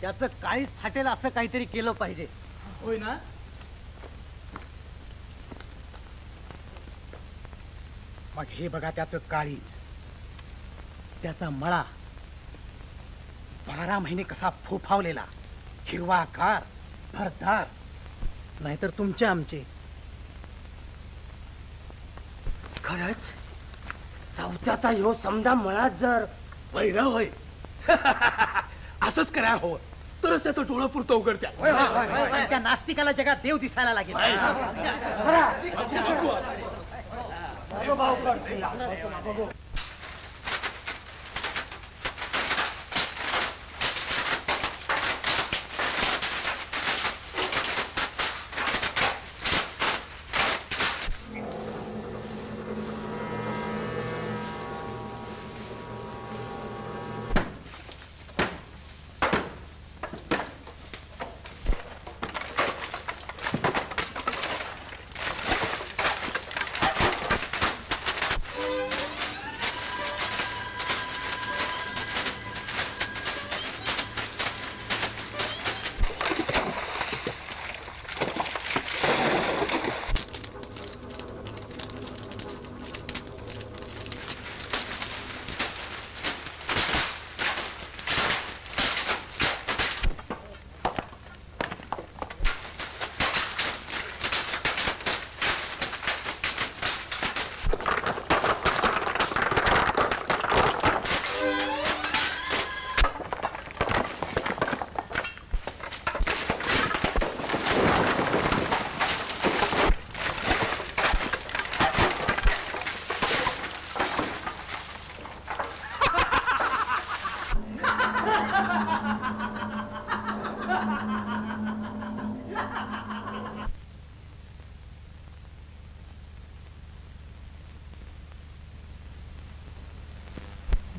त्याचं काळीच फाटेल असं काहीतरी केलं पाहिजे. होय ना? मग हे बघा त्याचं काळीज, त्याचा मळा 12 महिने कसा फोफावलेला, हिरवागार, भरदार. नाहीतर तुमचे आमचे. खरंच सावत्याचा ह्यो समजा मळात जर वैर होय. असंच करा हो, तरच त्याचं डोळं पुरतं उघडत्या. पण त्या नास्तिकाला जगात देव दिसायला लागेल.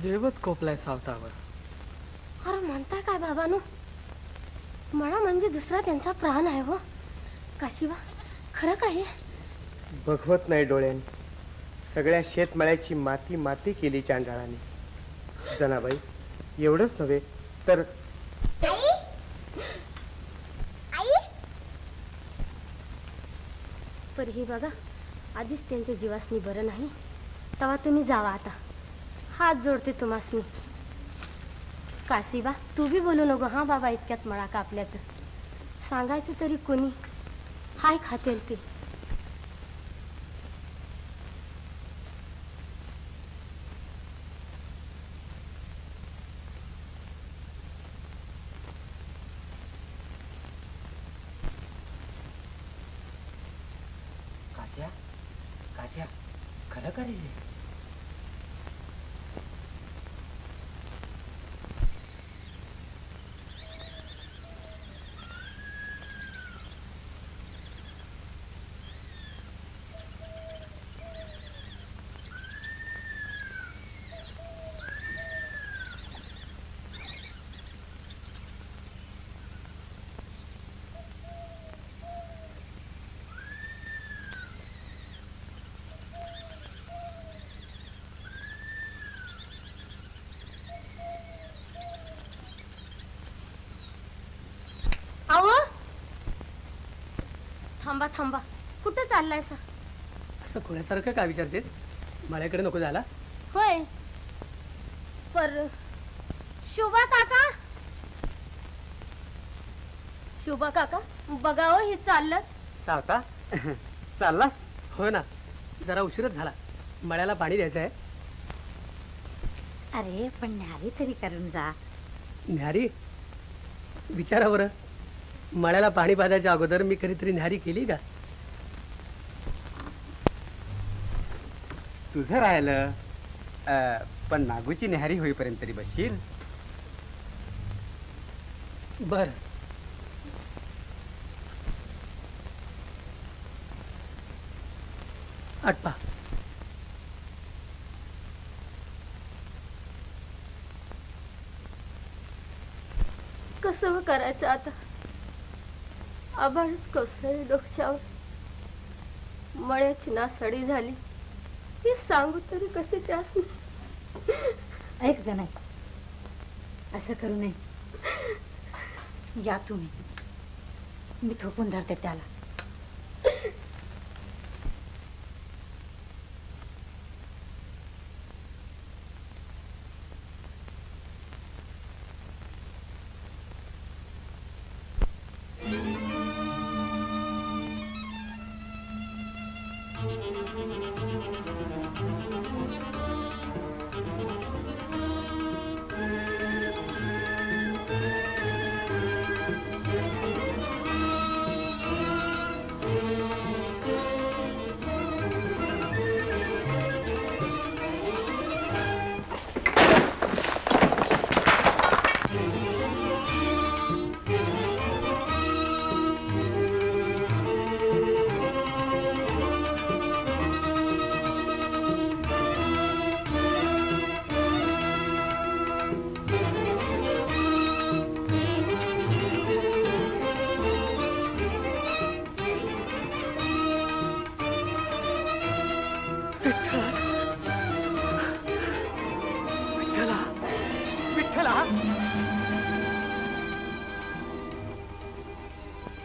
देवच कोपलाय सावतावर. अरे म्हणताय काय बाबानो? मळा म्हणजे दुसरा त्यांचा प्राण आहे हो. काशीबा खरं काय? बघवत नाही डोळ्याने. सगळ्या शेतमळ्याची माती माती केली चांडाळाने. जनाबाई एवढंच नव्हे तर पर हे बघा, आधीच त्यांच्या जीवासनी बरं नाही. तेव्हा तुम्ही जावा आता. हात जोडते तुम्हासनी. काशीबा तू बी बोलू नको हा बाबा इतक्यात मळा कापल्याचं. सांगायचं तरी कोणी? हाय खातेल ते. काश्या काश्या खरं का रे? थांबा थांबा, कुठं चाललाय सा? असं कोणासारखं काय विचारतेस? माझ्याकडे नको झाला होय. पर शोभा काका, शोभा काका बघावं हे चाललं. सावता चाललास? हो ना, जरा उशीरच झाला. मळ्याला पाणी द्यायचं आहे. अरे पण न्यारी तरी करून जा. न्यारी? विचारा बरं, मळ्याला पाणी पाजायच्या अगोदर मी कधीतरी न्यारी केली का? तुझं राहिलं, पण नागूची न्यारी होईपर्यंत तरी बसशील. बर. आटपा. कसं करायचं आता? आभाळच कोसळली डोक्यावर. मळ्याची नासाडी झाली. हे सांगू तरी कसे त्यास? ऐक जनाई, असं करू नये. या तुम्ही, मी थोपून धरते त्याला.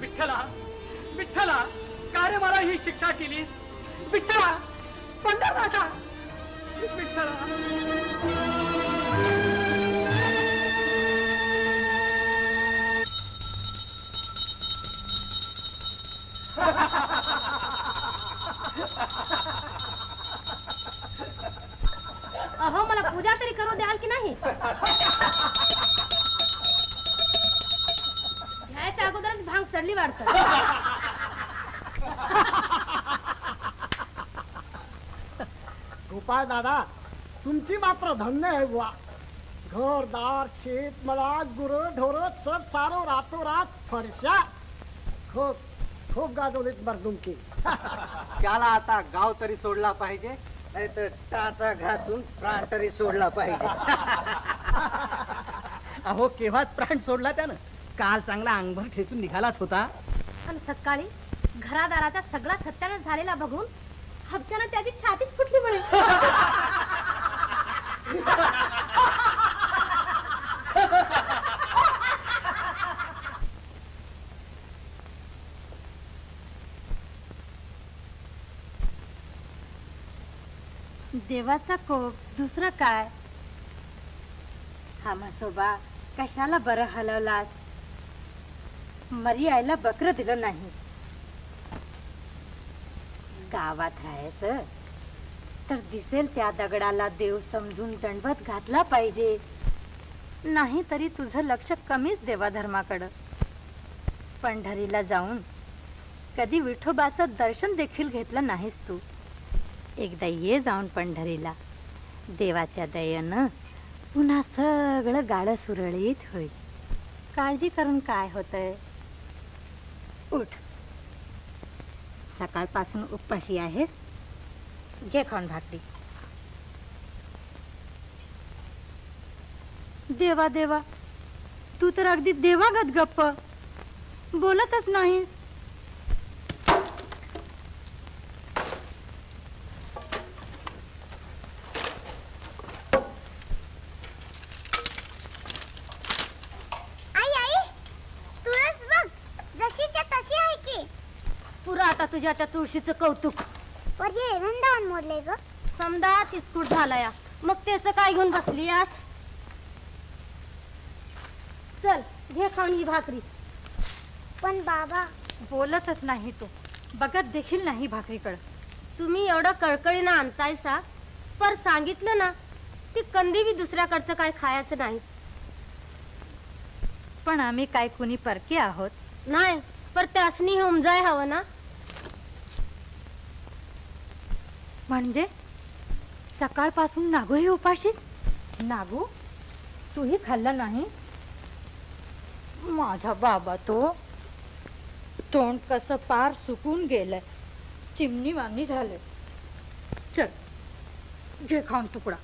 विठ्ठला, विठ्ठला, का रे मला ही शिक्षा केली? विठ्ठला, पंढरनाथा, विठ्ठला. अहो, मला पूजा तरी करू द्याल की नाही? घ्यायच्या अगोदरच भांग चढली वाढतं. गोपाळ दादा, तुमची मात्र धन्य आहे बुवा. घरदार, शेतमळा, गुरं ढोर चढ चारो रातोरात फरशा. खूप खूप गाजवलीत मर्दुमकी. त्याला आता गाव तरी सोडला पाहिजे, नाही तर टाचा घासून प्राण तरी सोडला पाहिजे. अहो, केव्हाच प्राण सोडला त्यानं. काल चांगला अंगभर ठेचून निघालाच होता. आणि सकाळी घरादाराचा सगळा सत्यानाश झालेला बघून हप्त्यानं त्याची छातीच फुटली म्हणे. देवाचा कोप, दुसरं काय? हा म्हसोबा कशाला बरं हलवलास? मरी आईला बकर दिलं नाही. गावात राहायचं तर दिसेल त्या दगडाला देव समजून दंडवत घातला पाहिजे. नाही तरी तुझं लक्ष कमीच देवाधर्माकडं. पंढरीला जाऊन कधी विठोबाचं दर्शन देखील घेतलं नाहीस तू. एकदा ये जाऊन पंढरीला. देवाच्या दयेनं पुन्हा सगळं गाडं सुरळीत होईल. काळजी करून काय होतंय? उठ, सकाळपासून उपाशी आहेस. घे खाऊन भाकरी. देवा देवा, तू तर अगदी देवागत गप्प, बोलतच नाहीस. आता तुझ्या त्या तुळशीचं कौतुक. वृंदावन मोडले ग. समदाच इस्कूट झालाय. मग त्याच काय घेऊन बसली आस? चल घे खाऊन ही भाकरी. पण बाबा, बोलतच नाही तो, बघत देखील नाही भाकरीकडं. तुम्ही एवढं कळकळीनं आणतायसा, पर सांगितलं ना ती कंदी बी दुसऱ्याकडचं काय खायचं नाही. पण आम्ही काय कुणी परके आहोत? नाही, पर त्यासनी उमजाय हवं ना. म्हणजे सकाळपासून नागूही उपाशीच? नागू, तूही खाल्लं नाही? माझा बाबा तो तोंड कसं पार सुकून गेलंय, चिमणी वाणी झाले. चल घे खाऊन तुकडा.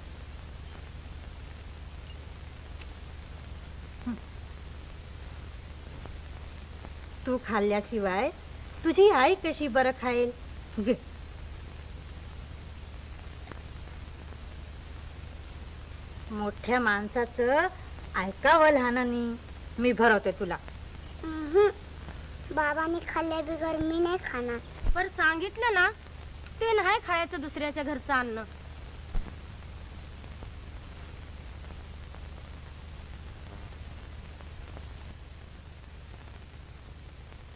तू खाल्ल्याशिवाय तुझी आई कशी बरं खाईल? घे. मोठ्या माणसाचं ऐकावं लहानांनी. मी भरवते तुला. बाबांनी खाल्ल्या बिगर मी नाही खाणार. पर सांगितलं ना, ते नाही खायचं दुसऱ्याच्या घरचं अन्न.